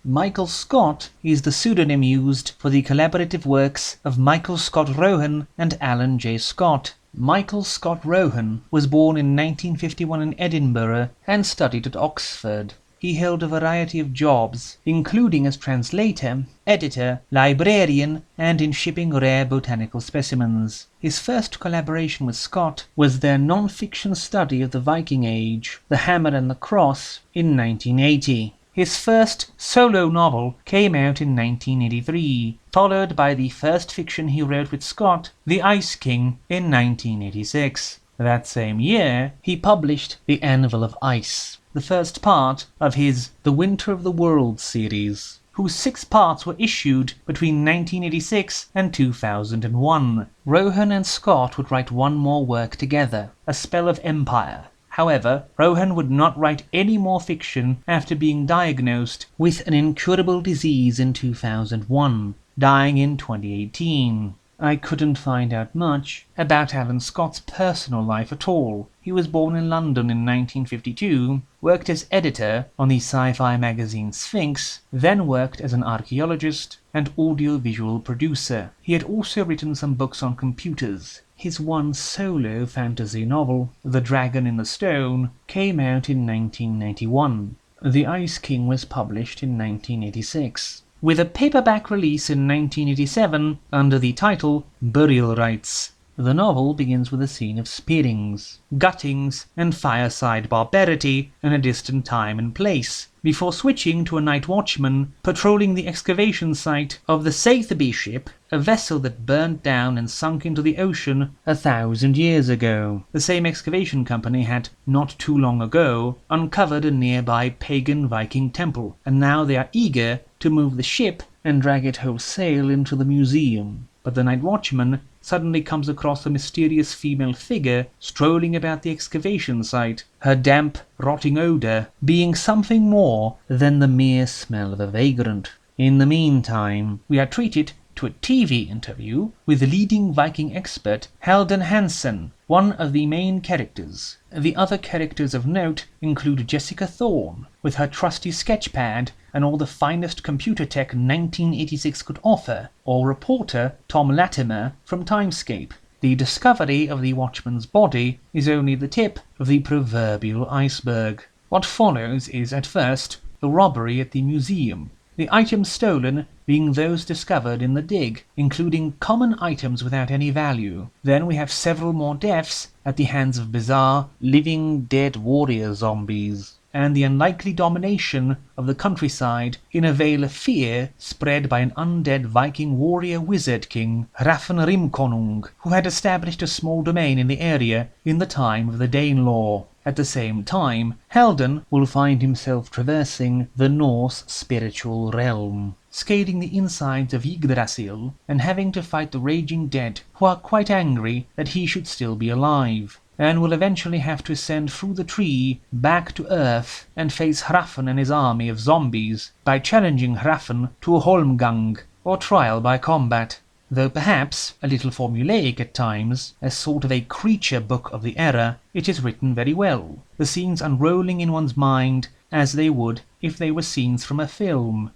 Michael Scott is the pseudonym used for the collaborative works of Michael Scott Rohan and Alan J. Scott. Michael Scott Rohan was born in 1951 in Edinburgh and studied at Oxford. He held a variety of jobs, including as translator, editor, librarian, and in shipping rare botanical specimens. His first collaboration with Scott was their non-fiction study of the Viking Age, The Hammer and the Cross, in 1980. His first solo novel came out in 1983, followed by the first fiction he wrote with Scott, The Ice King, in 1986. That same year, he published The Anvil of Ice, the first part of his The Winter of the Worlds series, whose 6 parts were issued between 1986 and 2001. Rohan and Scott would write one more work together, A Spell of Empire. However, Rohan would not write any more fiction after being diagnosed with an incurable disease in 2001, dying in 2018. I couldn't find out much about Alan Scott's personal life at all. He was born in London in 1952, worked as editor on the sci-fi magazine Sphinx, then worked as an archaeologist and audiovisual producer. He had also written some books on computers. His one solo fantasy novel, The Dragon in the Stone, came out in 1991. The Ice King was published in 1986. With a paperback release in 1987 under the title Burial Rites. The novel begins with a scene of spearings, guttings, and fireside barbarity in a distant time and place, before switching to a night watchman patrolling the excavation site of the Satheby ship, a vessel that burned down and sunk into the ocean 1,000 years ago. The same excavation company had, not too long ago, uncovered a nearby pagan Viking temple, and now they are eager to move the ship and drag it wholesale into the museum. But the night watchman suddenly comes across a mysterious female figure strolling about the excavation site, her damp, rotting odor being something more than the mere smell of a vagrant. In the meantime, we are treated to a TV interview with the leading Viking expert Halden Hansen, one of the main characters. The other characters of note include Jessica Thorne, with her trusty sketchpad and all the finest computer tech 1986 could offer, or reporter Tom Latimer from Timescape. The discovery of the Watchman's body is only the tip of the proverbial iceberg. What follows is, at first, the robbery at the museum, the items stolen being those discovered in the dig, including common items without any value. Then we have several more deaths at the hands of bizarre, living dead warrior zombies, and the unlikely domination of the countryside in a veil of fear spread by an undead Viking warrior wizard king, Hrafn Rimkonung, who had established a small domain in the area in the time of the Danelaw. At the same time, Halden will find himself traversing the Norse spiritual realm, scaling the insides of Yggdrasil and having to fight the raging dead, who are quite angry that he should still be alive, and will eventually have to ascend through the tree back to Earth and face Hrafn and his army of zombies by challenging Hrafn to a Holmgang, or trial by combat. Though perhaps a little formulaic at times, as sort of a creature book of the era, it is written very well, the scenes unrolling in one's mind as they would if they were scenes from a film,